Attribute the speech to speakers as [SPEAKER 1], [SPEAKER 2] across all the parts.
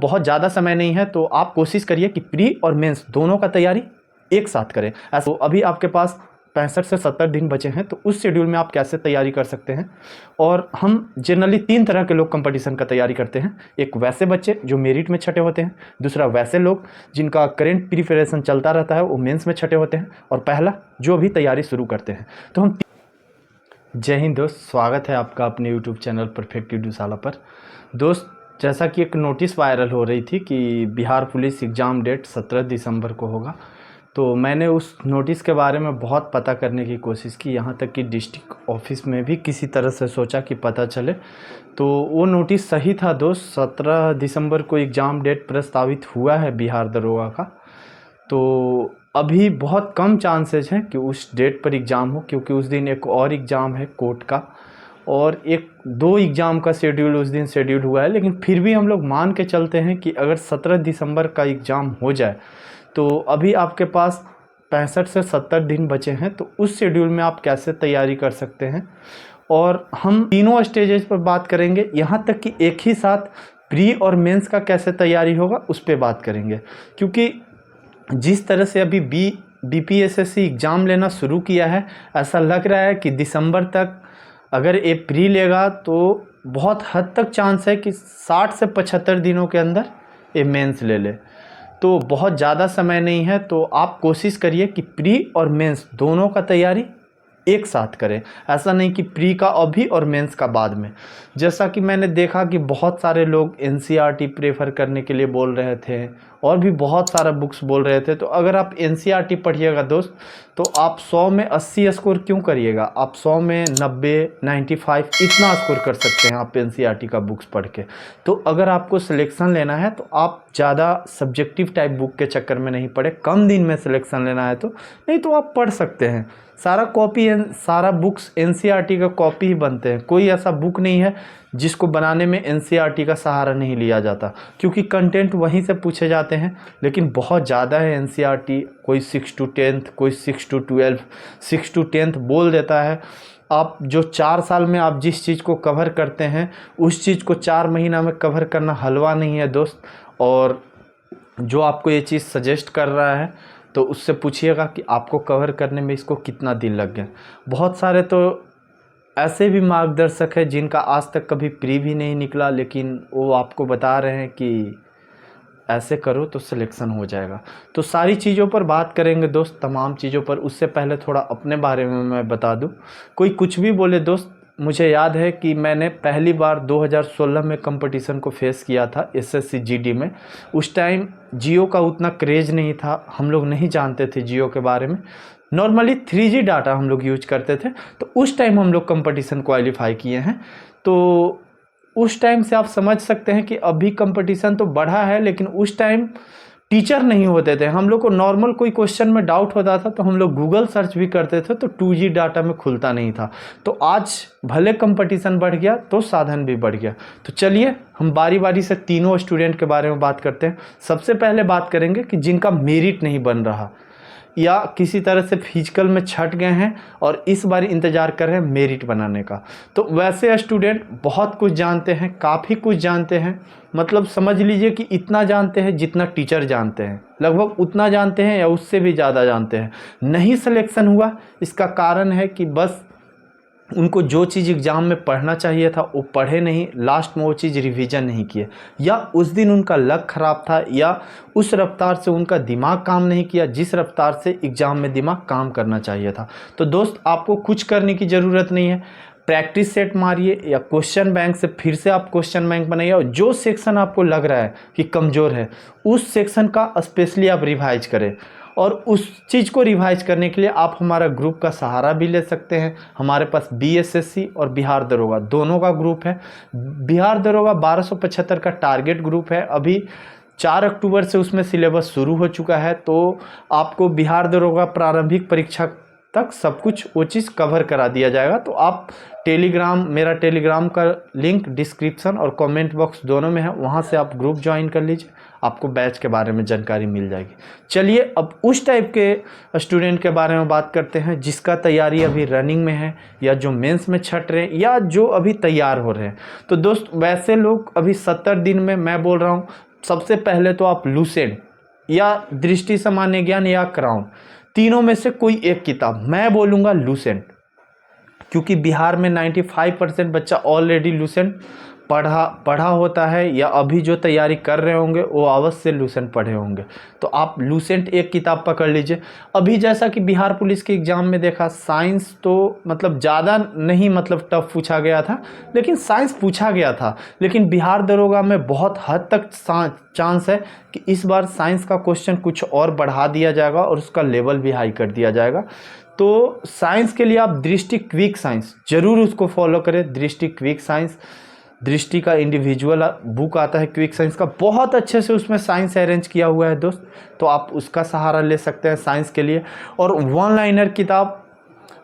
[SPEAKER 1] बहुत ज़्यादा समय नहीं है, तो आप कोशिश करिए कि प्री और मेंस दोनों का तैयारी एक साथ करें। तो अभी आपके पास 65 से 70 दिन बचे हैं, तो उस शेड्यूल में आप कैसे तैयारी कर सकते हैं। और हम जनरली 3 तरह के लोग कंपटीशन का तैयारी करते हैं। एक वैसे बच्चे जो मेरिट में छठे होते हैं, दूसरा वैसे लोग जिनका करेंट प्रिपरेशन चलता रहता है वो मेंस में छठे होते हैं, और पहला जो अभी तैयारी शुरू करते हैं। तो हम जय हिंद दोस्त, स्वागत है आपका अपने यूट्यूब चैनल परफेक्ट एडुशाला पर। दोस्त, जैसा कि एक नोटिस वायरल हो रही थी कि बिहार पुलिस एग्ज़ाम डेट 17 दिसंबर को होगा, तो मैंने उस नोटिस के बारे में बहुत पता करने की कोशिश की, यहाँ तक कि डिस्ट्रिक्ट ऑफिस में भी किसी तरह से सोचा कि पता चले। तो वो नोटिस सही था दोस्त, 17 दिसंबर को एग्ज़ाम डेट प्रस्तावित हुआ है बिहार दरोगा का। तो अभी बहुत कम चांसेस हैं कि उस डेट पर एग्ज़ाम हो, क्योंकि उस दिन एक और एग्ज़ाम है कोर्ट का, और 1-2 एग्ज़ाम का शेड्यूल उस दिन शेड्यूल हुआ है। लेकिन फिर भी हम लोग मान के चलते हैं कि अगर 17 दिसंबर का एग्ज़ाम हो जाए तो अभी आपके पास 65 से 70 दिन बचे हैं, तो उस शेड्यूल में आप कैसे तैयारी कर सकते हैं। और हम तीनों स्टेजेस पर बात करेंगे, यहाँ तक कि एक ही साथ प्री और मेंस का कैसे तैयारी होगा उस पर बात करेंगे। क्योंकि जिस तरह से अभी बीपीएसएससी एग्ज़ाम लेना शुरू किया है, ऐसा लग रहा है कि दिसंबर तक अगर ये प्री लेगा तो बहुत हद तक चांस है कि 60 से 75 दिनों के अंदर ये मेंस ले ले। तो बहुत ज़्यादा समय नहीं है, तो आप कोशिश करिए कि प्री और मेंस दोनों का तैयारी एक साथ करें। ऐसा नहीं कि प्री का अभी और मेंस का बाद में। जैसा कि मैंने देखा कि बहुत सारे लोग एनसीईआरटी प्रेफर करने के लिए बोल रहे थे, और भी बहुत सारा बुक्स बोल रहे थे। तो अगर आप एनसीईआरटी पढ़िएगा दोस्त, तो आप 100 में 80 स्कोर क्यों करिएगा, आप 100 में 90, 95 इतना स्कोर कर सकते हैं आप एनसीईआरटी का बुक्स पढ़ के। तो अगर आपको सिलेक्शन लेना है तो आप ज़्यादा सब्जेक्टिव टाइप बुक के चक्कर में नहीं पड़े, कम दिन में सिलेक्शन लेना है तो नहीं तो आप पढ़ सकते हैं। सारा बुक्स एनसीईआरटी का कॉपी ही बनते हैं। कोई ऐसा बुक नहीं है जिसको बनाने में एनसीईआरटी का सहारा नहीं लिया जाता, क्योंकि कंटेंट वहीं से पूछे जाते हैं। लेकिन बहुत ज़्यादा है एनसीईआरटी, कोई 6 to 10th, कोई 6 to 12, 6 to 10th बोल देता है। आप जो 4 साल में आप जिस चीज़ को कवर करते हैं, उस चीज़ को 4 महीना में कवर करना हलवा नहीं है दोस्त। और जो आपको ये चीज़ सजेस्ट कर रहा है, तो उससे पूछिएगा कि आपको कवर करने में इसको कितना दिन लग गया। बहुत सारे तो ऐसे भी मार्गदर्शक हैं जिनका आज तक कभी प्री भी नहीं निकला, लेकिन वो आपको बता रहे हैं कि ऐसे करो तो सिलेक्शन हो जाएगा। तो सारी चीज़ों पर बात करेंगे दोस्त, तमाम चीज़ों पर। उससे पहले थोड़ा अपने बारे में मैं बता दूं। कोई कुछ भी बोले दोस्त, मुझे याद है कि मैंने पहली बार 2016 में कंपटीशन को फेस किया था एसएससी जीडी में। उस टाइम जियो का उतना क्रेज़ नहीं था, हम लोग नहीं जानते थे जियो के बारे में। नॉर्मली 3G डाटा हम लोग यूज करते थे। तो उस टाइम हम लोग कंपटीशन क्वालिफाई किए हैं। तो उस टाइम से आप समझ सकते हैं कि अभी कंपटीशन तो बढ़ा है, लेकिन उस टाइम टीचर नहीं होते थे। हम लोग को नॉर्मल कोई क्वेश्चन में डाउट होता था तो हम लोग गूगल सर्च भी करते थे, तो 2G डाटा में खुलता नहीं था। तो आज भले कंपटीशन बढ़ गया तो साधन भी बढ़ गया। तो चलिए हम बारी बारी से तीनों स्टूडेंट के बारे में बात करते हैं। सबसे पहले बात करेंगे कि जिनका मेरिट नहीं बन रहा, या किसी तरह से फिजिकल में छट गए हैं और इस बार इंतज़ार कर रहे हैं मेरिट बनाने का। तो वैसे स्टूडेंट बहुत कुछ जानते हैं, काफ़ी कुछ जानते हैं। मतलब समझ लीजिए कि इतना जानते हैं जितना टीचर जानते हैं, लगभग उतना जानते हैं या उससे भी ज़्यादा जानते हैं। नहीं सिलेक्शन हुआ, इसका कारण है कि बस उनको जो चीज़ एग्ज़ाम में पढ़ना चाहिए था वो पढ़े नहीं, लास्ट में वो चीज़ रिवीजन नहीं किए, या उस दिन उनका लक ख़राब था, या उस रफ्तार से उनका दिमाग काम नहीं किया जिस रफ्तार से एग्ज़ाम में दिमाग काम करना चाहिए था। तो दोस्त, आपको कुछ करने की ज़रूरत नहीं है। प्रैक्टिस सेट मारिए या क्वेश्चन बैंक से फिर से आप क्वेश्चन बैंक बनाइए, और जो सेक्शन आपको लग रहा है कि कमज़ोर है उस सेक्शन का स्पेशली आप रिवाइज करें। और उस चीज़ को रिवाइज करने के लिए आप हमारा ग्रुप का सहारा भी ले सकते हैं। हमारे पास बीएसएससी और बिहार दरोगा दोनों का ग्रुप है। बिहार दरोगा 1275 का टारगेट ग्रुप है। अभी 4 अक्टूबर से उसमें सिलेबस शुरू हो चुका है। तो आपको बिहार दरोगा प्रारंभिक परीक्षा तक सब कुछ वो चीज़ कवर करा दिया जाएगा। तो आप मेरा टेलीग्राम का लिंक डिस्क्रिप्शन और कमेंट बॉक्स दोनों में है, वहाँ से आप ग्रुप ज्वाइन कर लीजिए, आपको बैच के बारे में जानकारी मिल जाएगी। चलिए अब उस टाइप के स्टूडेंट के बारे में बात करते हैं जिसका तैयारी अभी रनिंग में है, या जो मेंस में छट रहे हैं, या जो अभी तैयार हो रहे हैं। तो दोस्त, वैसे लोग अभी 70 दिन में, मैं बोल रहा हूँ सबसे पहले तो आप लूसेंट या दृष्टि सामान्य ज्ञान या क्राउन, तीनों में से कोई एक किताब, मैं बोलूँगा लूसेंट, क्योंकि बिहार में 95% बच्चा ऑलरेडी लूसेंट पढ़ा होता है या अभी जो तैयारी कर रहे होंगे वो अवश्य लूसेंट पढ़े होंगे। तो आप लूसेंट एक किताब पकड़ लीजिए। अभी जैसा कि बिहार पुलिस के एग्ज़ाम में देखा, साइंस तो मतलब ज़्यादा नहीं मतलब टफ पूछा गया था, लेकिन साइंस पूछा गया था। लेकिन बिहार दरोगा में बहुत हद तक चांस है कि इस बार साइंस का क्वेश्चन कुछ और बढ़ा दिया जाएगा और उसका लेवल भी हाई कर दिया जाएगा। तो साइंस के लिए आप दृष्टि क्विक साइंस ज़रूर उसको फॉलो करें। दृष्टि क्विक साइंस, दृष्टि का इंडिविजुअल बुक आता है क्विक साइंस का, बहुत अच्छे से उसमें साइंस अरेंज किया हुआ है दोस्त, तो आप उसका सहारा ले सकते हैं साइंस के लिए। और वन लाइनर किताब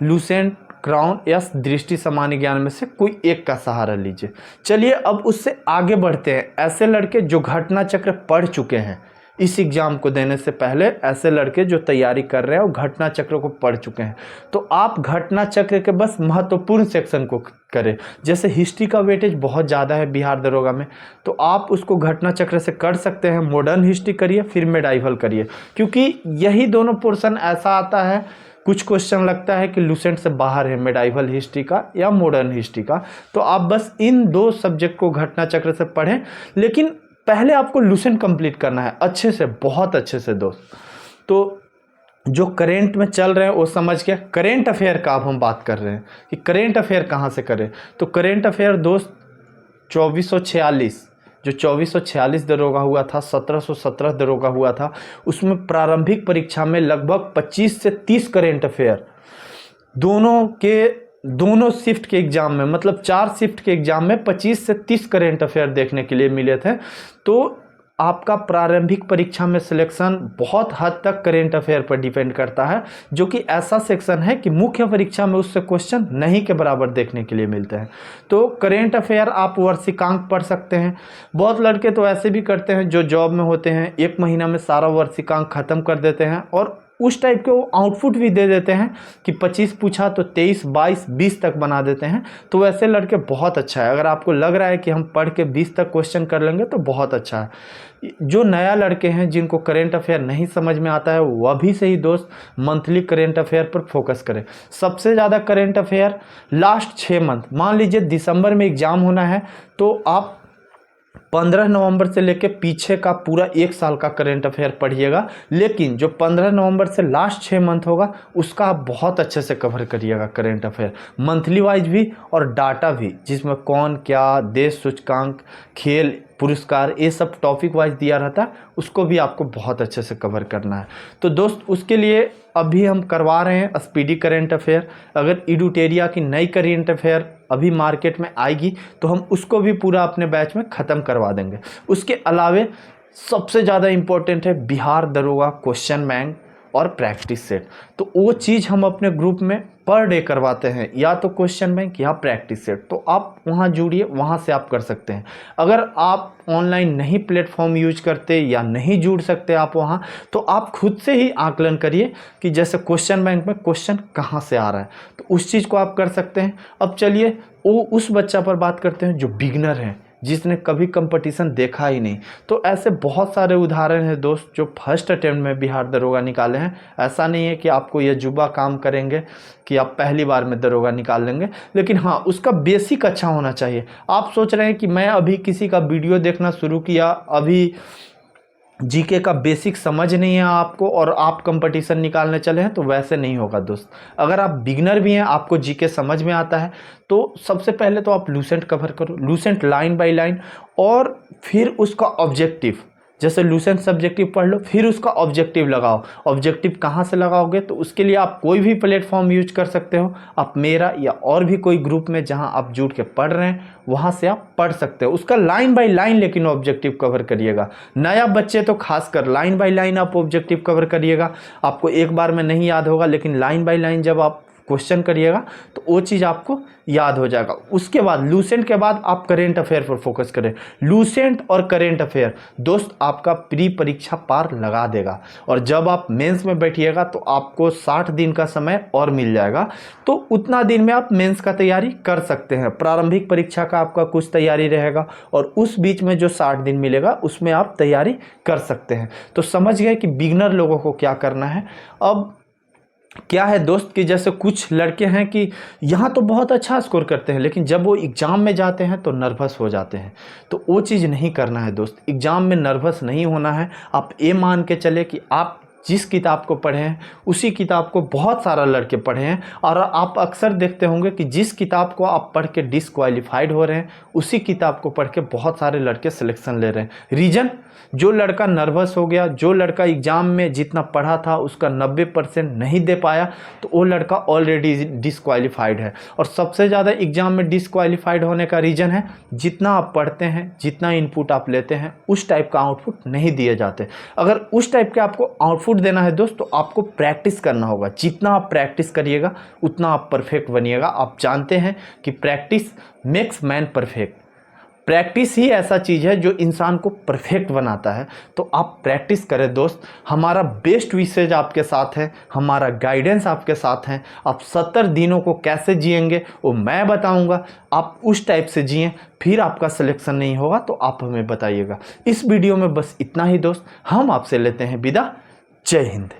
[SPEAKER 1] लूसेंट, क्राउन या दृष्टि सामान्य ज्ञान में से कोई एक का सहारा लीजिए। चलिए अब उससे आगे बढ़ते हैं। ऐसे लड़के जो घटना चक्र पढ़ चुके हैं, इस एग्ज़ाम को देने से पहले ऐसे लड़के जो तैयारी कर रहे हैं और घटना चक्र को पढ़ चुके हैं, तो आप घटना चक्र के बस महत्वपूर्ण सेक्शन को करें। जैसे हिस्ट्री का वेटेज बहुत ज़्यादा है बिहार दरोगा में, तो आप उसको घटना चक्र से कर सकते हैं। मॉडर्न हिस्ट्री करिए, फिर मेडाइवल करिए, क्योंकि यही दोनों पोर्शन ऐसा आता है, कुछ क्वेश्चन लगता है कि लूसेंट से बाहर है, मेडाइवल हिस्ट्री का या मॉडर्न हिस्ट्री का। तो आप बस इन दो सब्जेक्ट को घटना चक्र से पढ़ें, लेकिन पहले आपको लूसेंट कंप्लीट करना है अच्छे से, बहुत अच्छे से दोस्त। तो जो करेंट में चल रहे हैं वो समझ के, करेंट अफेयर का अब हम बात कर रहे हैं कि करेंट अफेयर कहाँ से करें। तो करेंट अफेयर दोस्त 2446, जो 2446 दरोगा हुआ था, 1717 दरोगा हुआ था, उसमें प्रारंभिक परीक्षा में लगभग 25 से 30 करेंट अफेयर दोनों शिफ्ट के एग्जाम में, मतलब 4 शिफ्ट के एग्जाम में 25 से 30 करेंट अफेयर देखने के लिए मिले थे। तो आपका प्रारंभिक परीक्षा में सिलेक्शन बहुत हद तक करेंट अफेयर पर डिपेंड करता है, जो कि ऐसा सेक्शन है कि मुख्य परीक्षा में उससे क्वेश्चन नहीं के बराबर देखने के लिए मिलते हैं। तो करेंट अफेयर आप वार्षिकांक पढ़ सकते हैं। बहुत लड़के तो ऐसे भी करते हैं जो जॉब में होते हैं, 1 महीना में सारा वार्षिकांक खत्म कर देते हैं और उस टाइप के वो आउटपुट भी दे देते हैं कि 25 पूछा तो 23, 22, 20 तक बना देते हैं। तो वैसे लड़के बहुत अच्छा है। अगर आपको लग रहा है कि हम पढ़ के 20 तक क्वेश्चन कर लेंगे तो बहुत अच्छा है। जो नया लड़के हैं जिनको करेंट अफेयर नहीं समझ में आता है, वह भी सही दोस्त मंथली करेंट अफेयर पर फोकस करें। सबसे ज़्यादा करेंट अफेयर लास्ट 6 मंथ, मान लीजिए दिसंबर में एग्ज़ाम होना है तो आप 15 नवंबर से लेके पीछे का पूरा 1 साल का करेंट अफेयर पढ़िएगा, लेकिन जो 15 नवंबर से लास्ट 6 मंथ होगा उसका आप बहुत अच्छे से कवर करिएगा करेंट अफेयर, मंथली वाइज भी और डाटा भी, जिसमें कौन क्या, देश सूचकांक, खेल, पुरस्कार, ये सब टॉपिक वाइज दिया रहता है, उसको भी आपको बहुत अच्छे से कवर करना है। तो दोस्त उसके लिए अभी हम करवा रहे हैं स्पीडी करेंट अफेयर। अगर इडुटेरिया की नई करेंट अफेयर अभी मार्केट में आएगी तो हम उसको भी पूरा अपने बैच में ख़त्म करवा देंगे। उसके अलावे सबसे ज़्यादा इम्पोर्टेंट है बिहार दरोगा क्वेश्चन बैंक और प्रैक्टिस सेट। तो वो चीज़ हम अपने ग्रुप में पर डे करवाते हैं, या तो क्वेश्चन बैंक या प्रैक्टिस सेट। तो आप वहाँ जुड़िए, वहाँ से आप कर सकते हैं। अगर आप ऑनलाइन नहीं प्लेटफॉर्म यूज करते या नहीं जुड़ सकते आप वहाँ, तो आप खुद से ही आकलन करिए कि जैसे क्वेश्चन बैंक में क्वेश्चन कहाँ से आ रहा है, तो उस चीज़ को आप कर सकते हैं। अब चलिए वो उस बच्चा पर बात करते हैं जो बिगनर है, जिसने कभी कंपटीशन देखा ही नहीं। तो ऐसे बहुत सारे उदाहरण हैं दोस्त जो फर्स्ट अटेम्प्ट में बिहार दरोगा निकाले हैं। ऐसा नहीं है कि आपको ये जुबा काम करेंगे कि आप पहली बार में दरोगा निकाल लेंगे, लेकिन हाँ उसका बेसिक अच्छा होना चाहिए। आप सोच रहे हैं कि मैं अभी किसी का वीडियो देखना शुरू किया, अभी जीके का बेसिक समझ नहीं है आपको और आप कंपटीशन निकालने चले हैं, तो वैसे नहीं होगा दोस्त। अगर आप बिगनर भी हैं, आपको जीके समझ में आता है, तो सबसे पहले तो आप लूसेंट कवर करो, लूसेंट लाइन बाय लाइन, और फिर उसका ऑब्जेक्टिव, जैसे लूसेंट सब्जेक्टिव पढ़ लो, फिर उसका ऑब्जेक्टिव लगाओ। ऑब्जेक्टिव कहाँ से लगाओगे, तो उसके लिए आप कोई भी प्लेटफॉर्म यूज कर सकते हो। आप मेरा या और भी कोई ग्रुप में जहाँ आप जुड़ के पढ़ रहे हैं वहाँ से आप पढ़ सकते हो। उसका लाइन बाय लाइन लेकिन ऑब्जेक्टिव कवर करिएगा। नया बच्चे तो खासकर लाइन बाय लाइन आप ऑब्जेक्टिव कवर करिएगा। आपको एक बार में नहीं याद होगा, लेकिन लाइन बाय लाइन जब आप क्वेश्चन करिएगा तो वो चीज़ आपको याद हो जाएगा। उसके बाद लूसेंट के बाद आप करेंट अफेयर पर फोकस करें। लूसेंट और करेंट अफेयर दोस्त आपका प्री परीक्षा पार लगा देगा, और जब आप मेंस में बैठिएगा तो आपको 60 दिन का समय और मिल जाएगा, तो उतना दिन में आप मेंस का तैयारी कर सकते हैं। प्रारंभिक परीक्षा का आपका कुछ तैयारी रहेगा और उस बीच में जो 60 दिन मिलेगा उसमें आप तैयारी कर सकते हैं। तो समझ गए कि बिगनर लोगों को क्या करना है। अब क्या है दोस्त कि जैसे कुछ लड़के हैं कि यहाँ तो बहुत अच्छा स्कोर करते हैं, लेकिन जब वो एग्ज़ाम में जाते हैं तो नर्वस हो जाते हैं। तो वो चीज़ नहीं करना है दोस्त, एग्ज़ाम में नर्वस नहीं होना है। आप ये मान के चले कि आप जिस किताब को पढ़े हैं उसी किताब को बहुत सारा लड़के पढ़े हैं, और आप अक्सर देखते होंगे कि जिस किताब को आप पढ़ के डिसक्वालीफाइड हो रहे हैं उसी किताब को पढ़ के बहुत सारे लड़के सिलेक्शन ले रहे हैं। रीज़न, जो लड़का नर्वस हो गया, जो लड़का एग्ज़ाम में जितना पढ़ा था उसका 90% नहीं दे पाया, तो वो लड़का ऑलरेडी डिसक्वालीफाइड है। और सबसे ज़्यादा एग्ज़ाम में डिसक्वालीफाइड होने का रीज़न है जितना आप पढ़ते हैं, जितना इनपुट आप लेते हैं उस टाइप का आउटपुट नहीं दिए जाते। अगर उस टाइप के आपको आउटपुट देना है दोस्त तो आपको प्रैक्टिस करना होगा। जितना आप प्रैक्टिस करिएगा उतना आप परफेक्ट बनिएगा। आप जानते हैं कि practice makes man perfect. Practice ही ऐसा चीज़ है जो इंसान को परफेक्ट बनाता है। तो आप प्रैक्टिस करें दोस्त। हमारा बेस्ट विशेज आपके साथ है, हमारा गाइडेंस आपके साथ है। आप 70 दिनों को कैसे जिएंगे वो मैं बताऊंगा। आप उस टाइप से जिएं, फिर आपका सिलेक्शन नहीं होगा तो आप हमें बताइएगा। इस वीडियो में बस इतना ही दोस्त, हम आपसे लेते हैं विदा। जय हिंद।